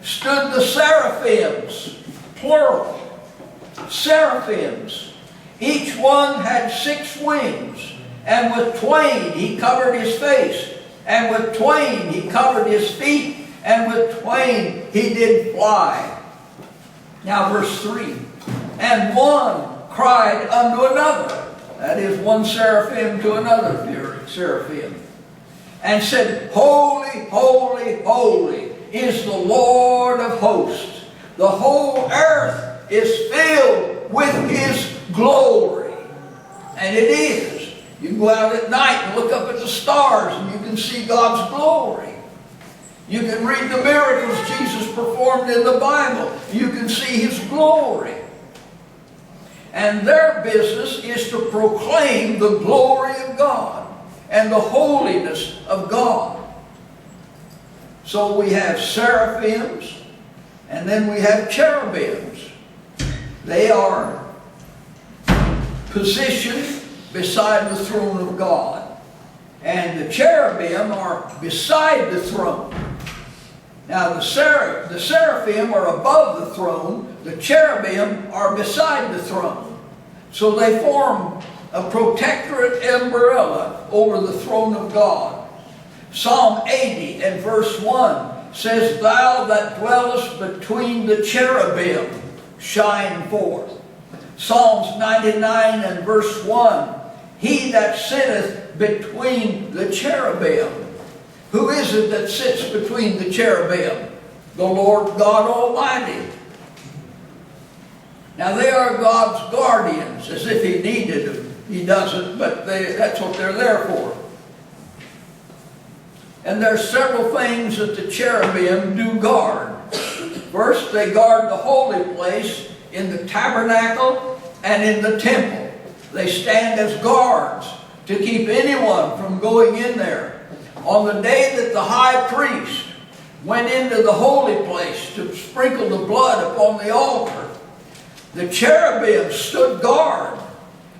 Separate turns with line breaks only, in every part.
stood the seraphims, plural, seraphims. Each one had 6 wings, and with twain he covered his face, and with twain he covered his feet, and with twain he did fly. Now verse 3. And one cried unto another, that is, one seraphim to another seraphim, and said, Holy, holy, holy is the Lord of hosts. The whole earth is filled with his glory. And it is. You can go out at night and look up at the stars and you can see God's glory. You can read the miracles Jesus performed in the Bible. You can see his glory. And their business is to proclaim the glory of God and the holiness of God. So we have seraphims, and then we have cherubims. They are positioned beside the throne of God. And the cherubim are beside the throne. Now the seraphim are above the throne. The cherubim are beside the throne. So they form a protectorate umbrella over the throne of God. Psalm 80 and verse 1 says, Thou that dwellest between the cherubim, shine forth. Psalms 99 and verse 1, He that sitteth between the cherubim. Who is it that sits between the cherubim? The Lord God Almighty. Now they are God's guardians, as if he needed them. He doesn't, but that's what they're there for. And there's several things that the cherubim do guard. First, they guard the holy place in the tabernacle and in the temple. They stand as guards to keep anyone from going in there. On the day that the high priest went into the holy place to sprinkle the blood upon the altar, the cherubim stood guard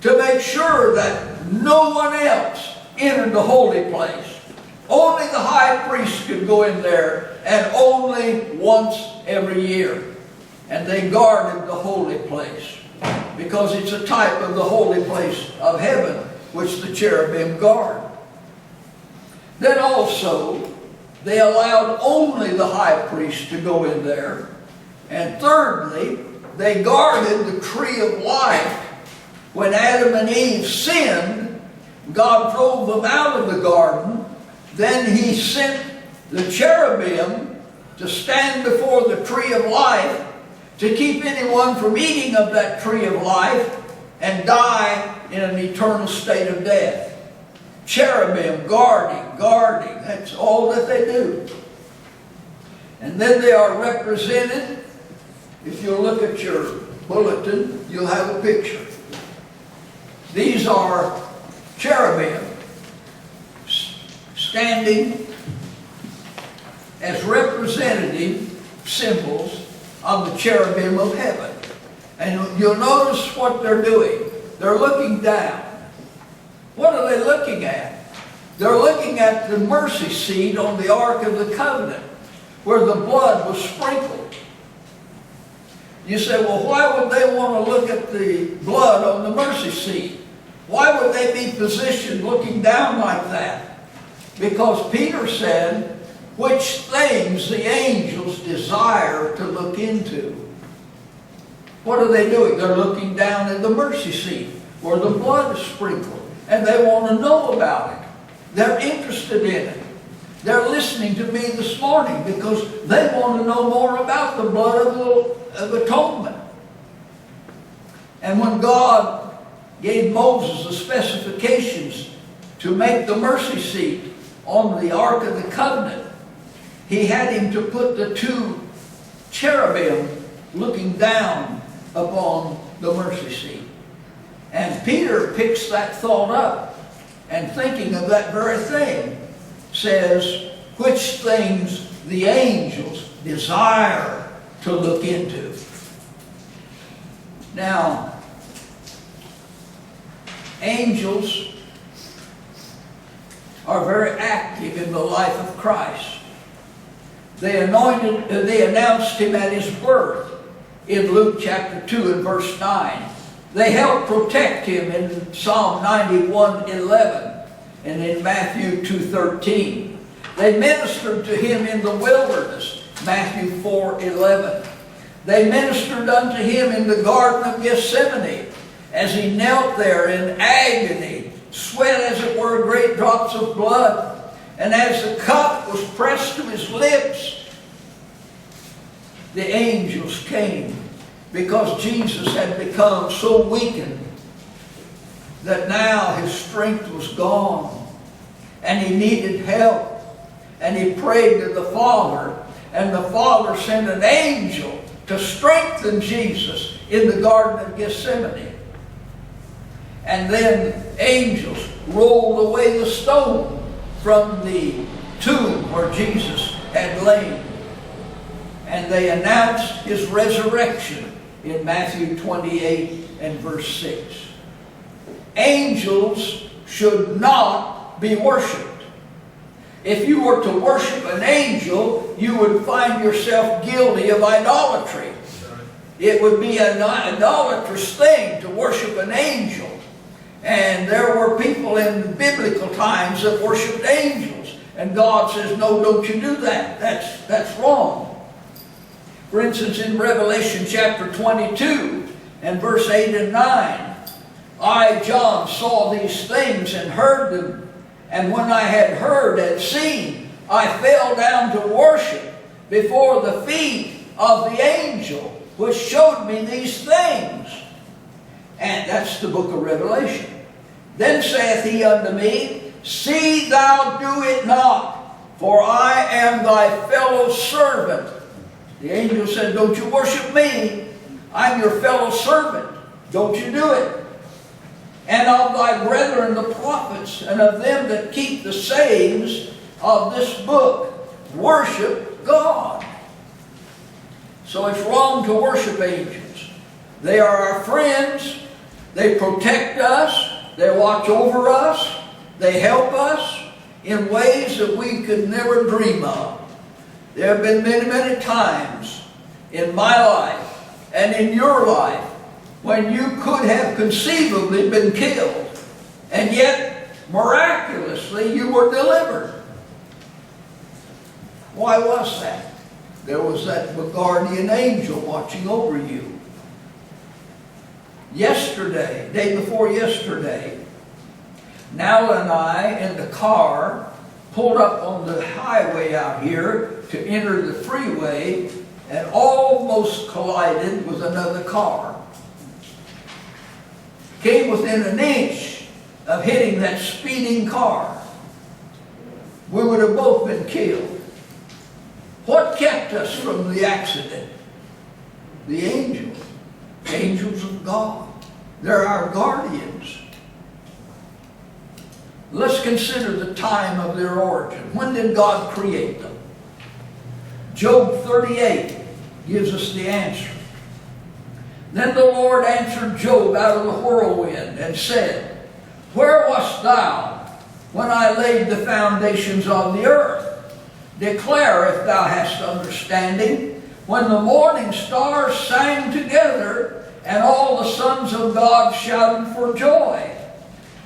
to make sure that no one else entered the holy place. Only the high priest could go in there, and only once every year. And they guarded the holy place, because it's a type of the holy place of heaven, which the cherubim guard. Then also, they allowed only the high priest to go in there. And thirdly, they guarded the tree of life. When Adam and Eve sinned, God drove them out of the garden. Then he sent the cherubim to stand before the tree of life to keep anyone from eating of that tree of life and die in an eternal state of death. Cherubim guarding. That's all that they do. And then they are represented. If you look at your bulletin, you'll have a picture. These are cherubim standing as representative symbols of the cherubim of heaven. And you'll notice what they're doing. They're looking down. What are they looking at? They're looking at the mercy seat on the Ark of the Covenant, where the blood was sprinkled. You say, well, why would they want to look at the blood on the mercy seat? Why would they be positioned looking down like that? Because Peter said, which things the angels desire to look into. What are they doing? They're looking down at the mercy seat where the blood is sprinkled. And they want to know about it. They're interested in it. They're listening to me this morning because they want to know more about the blood of atonement. And when God gave Moses the specifications to make the mercy seat on the Ark of the Covenant, he had him to put the 2 cherubim looking down upon the mercy seat. And Peter picks that thought up, and thinking of that very thing, says, which things the angels desire to look into. Now, angels are very active in the life of Christ. They announced him at his birth in Luke chapter 2 and verse 9. They helped protect him in Psalm 91:11 and in Matthew 2:13. They ministered to him in the wilderness, Matthew 4:11. They ministered unto him in the Garden of Gethsemane as he knelt there in agony, sweat as it were great drops of blood. And as the cup was pressed to his lips, the angels came, because Jesus had become so weakened that now his strength was gone and he needed help. And he prayed to the Father, and the Father sent an angel to strengthen Jesus in the Garden of Gethsemane. And then angels rolled away the stone from the tomb where Jesus had lain. And they announced his resurrection in Matthew 28 and verse 6. Angels should not be worshipped. If you were to worship an angel, you would find yourself guilty of idolatry. It would be an idolatrous thing to worship an angel. And there were people in biblical times that worshipped angels. And God says, no, don't you do that. That's wrong. For instance, in Revelation chapter 22 and verse 8 and 9, I, John, saw these things and heard them. And when I had heard and seen, I fell down to worship before the feet of the angel which showed me these things. And that's the book of Revelation. Then saith he unto me, See thou do it not, for I am thy fellow servant. The angel said, don't you worship me. I'm your fellow servant. Don't you do it. And of thy brethren the prophets, and of them that keep the sayings of this book, worship God. So it's wrong to worship angels. They are our friends. They protect us. They watch over us. They help us in ways that we could never dream of. There have been many, many times in my life and in your life when you could have conceivably been killed, and yet miraculously you were delivered. Why was that? There was that guardian angel watching over you. Yesterday, day before yesterday, Nala and I in the car pulled up on the highway out here to enter the freeway and almost collided with another car. Came within an inch of hitting that speeding car. We would have both been killed. What kept us from the accident? The angels. Angels of God. They're our guardians. Let's consider the time of their origin. When did God create them? Job 38 gives us the answer. Then the Lord answered Job out of the whirlwind and said, Where wast thou when I laid the foundations of the earth? Declare if thou hast understanding. When the morning stars sang together and all the sons of God shouted for joy.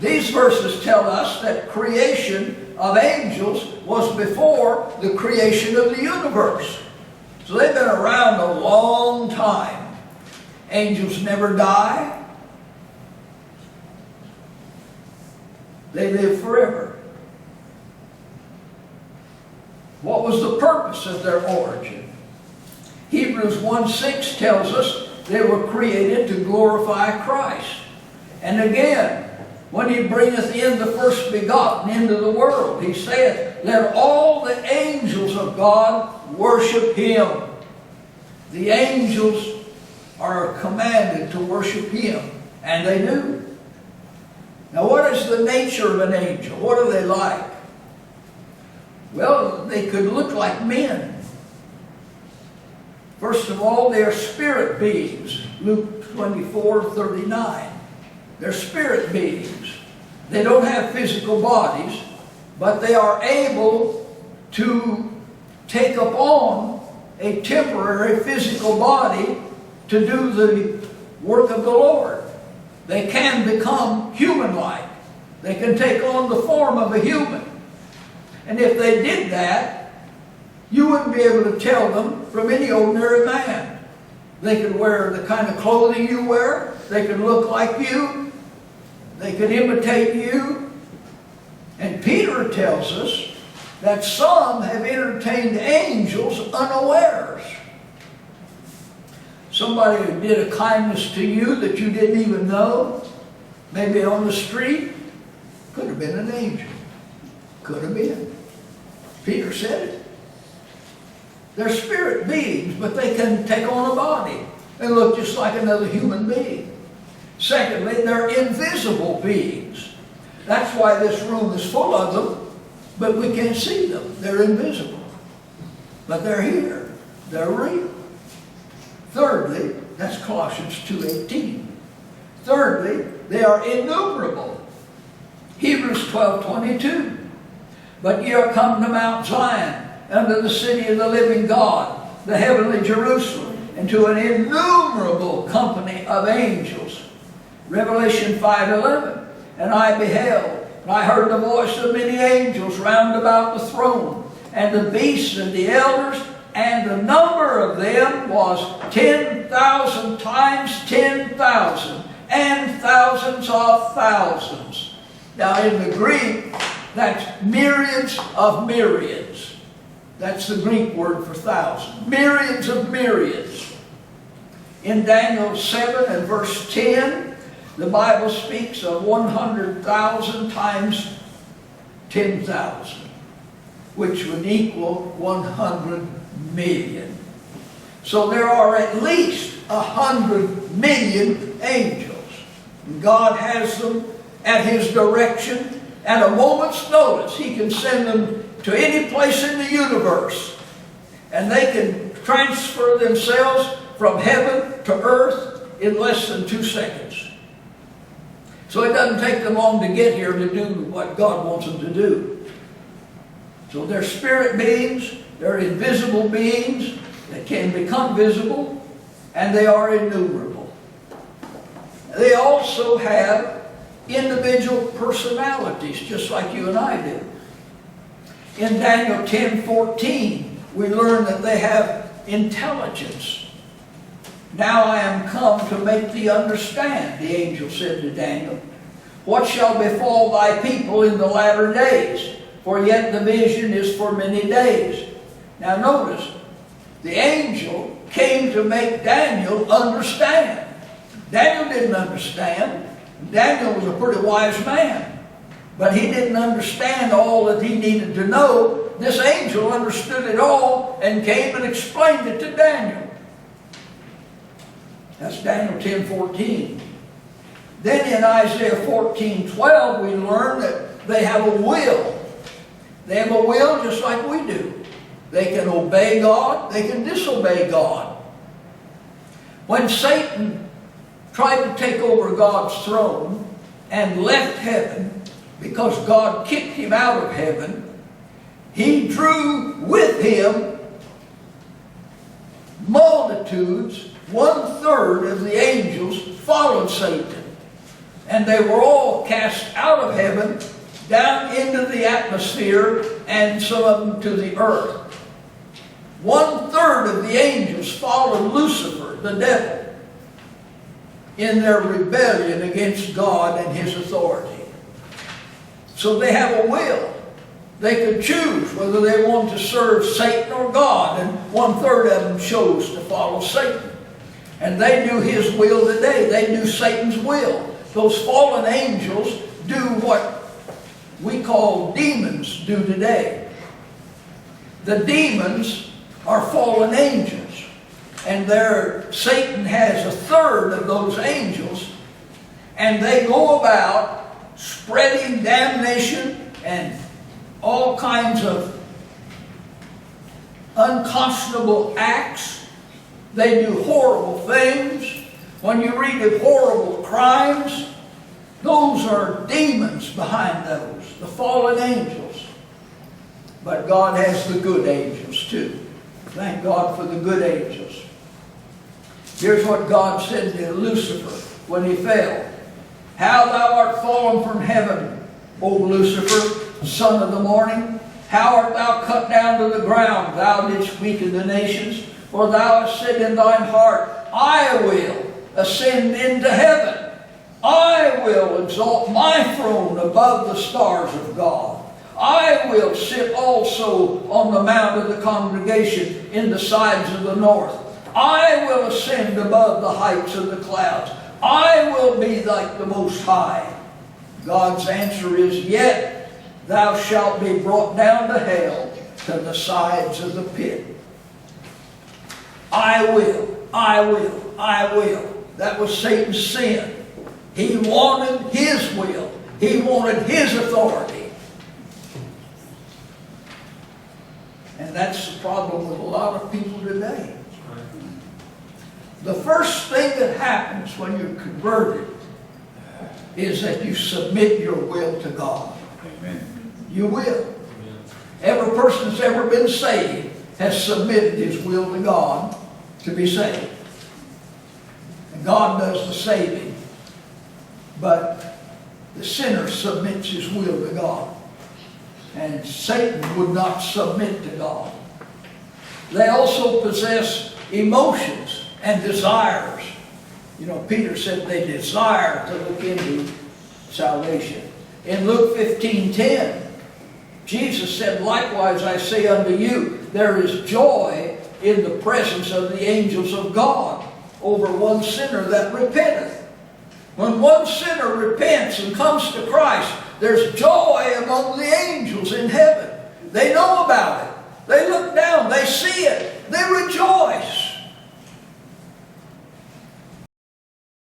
These verses tell us that creation of angels was before the creation of the universe. So they've been around a long time. Angels never die. They live forever. What was the purpose of their origin? Hebrews 1:6 tells us they were created to glorify Christ. And again, when he bringeth in the first begotten into the world, he saith, Let all the angels of God worship him. The angels are commanded to worship him, and they do. Now, what is the nature of an angel? What are they like? Well, they could look like men. First of all, they are spirit beings. Luke 24:39. They're spirit beings. They don't have physical bodies, but they are able to take upon a temporary physical body to do the work of the Lord. They can become human-like. They can take on the form of a human. And if they did that, you wouldn't be able to tell them from any ordinary man. They could wear the kind of clothing you wear. They could look like you. They could imitate you. And Peter tells us that some have entertained angels unawares. Somebody who did a kindness to you that you didn't even know, maybe on the street, could have been an angel. Could have been. Peter said it. They're spirit beings, but they can take on a body and look just like another human being. Secondly, they're invisible beings. That's why this room is full of them, but we can't see them. They're invisible. But they're here. They're real. Thirdly, that's Colossians 2:18. Thirdly, they are innumerable. Hebrews 12:22. But ye are come to Mount Zion, unto the city of the living God, the heavenly Jerusalem, and to an innumerable company of angels. Revelation 5:11. And I beheld, and I heard the voice of many angels round about the throne, and the beasts and the elders, and the number of them was 10,000 times 10,000, and thousands of thousands. Now in the Greek, that's myriads of myriads. That's the Greek word for thousand. Myriads of myriads. In Daniel 7 and verse 10, the Bible speaks of 100,000 times 10,000, which would equal 100 million. So there are at least 100 million angels. God has them at His direction. At a moment's notice, He can send them to any place in the universe, and they can transfer themselves from heaven to earth in less than 2 seconds. So it doesn't take them long to get here to do what God wants them to do. So they're spirit beings, they're invisible beings that can become visible, and they are innumerable. They also have individual personalities, just like you and I do. In Daniel 10:14, we learn that they have intelligence. Now I am come to make thee understand, the angel said to Daniel, what shall befall thy people in the latter days, for yet the vision is for many days. Now notice, the angel came to make Daniel understand. Daniel didn't understand. Daniel was a pretty wise man, but he didn't understand all that he needed to know. This angel understood it all and came and explained it to Daniel. That's Daniel 10:14. Then in Isaiah 14:12, we learn that they have a will. They have a will just like we do. They can obey God, they can disobey God. When Satan tried to take over God's throne and left heaven because God kicked him out of heaven, he drew with him multitudes. 1/3 of the angels followed Satan. And they were all cast out of heaven, down into the atmosphere, and some of them to the earth. 1/3 of the angels followed Lucifer, the devil, in their rebellion against God and His authority. So they have a will. They could choose whether they want to serve Satan or God, and 1/3 of them chose to follow Satan. And they do His will today. They do Satan's will. Those fallen angels do what we call demons do today. The demons are fallen angels. And Satan has 1/3 of those angels, and they go about spreading damnation and all kinds of unconscionable acts. They do horrible things. When you read of horrible crimes, those are demons behind those, the fallen angels. But God has the good angels too. Thank God for the good angels. Here's what God said to Lucifer when he fell. How thou art fallen from heaven, O Lucifer, son of the morning. How art thou cut down to the ground, thou didst weaken the nations? For thou hast said in thine heart, I will ascend into heaven. I will exalt my throne above the stars of God. I will sit also on the mount of the congregation in the sides of the north. I will ascend above the heights of the clouds. I will be like the Most High. God's answer is, yet thou shalt be brought down to hell, to the sides of the pit. I will, I will, I will. That was Satan's sin. He wanted his will. He wanted his authority. And that's the problem with a lot of people today. The first thing that happens when you're converted is that you submit your will to God.
Amen.
You will. Every person that's ever been saved has submitted his will to God to be saved. And God does the saving. But the sinner submits his will to God. And Satan would not submit to God. They also possess emotions and desires. You know, Peter said they desire to look into salvation. In Luke 15:10, Jesus said, likewise I say unto you, there is joy in the presence of the angels of God over one sinner that repenteth. When one sinner repents and comes to Christ, there's joy among the angels in heaven. They know about it. They look down. They see it. They rejoice.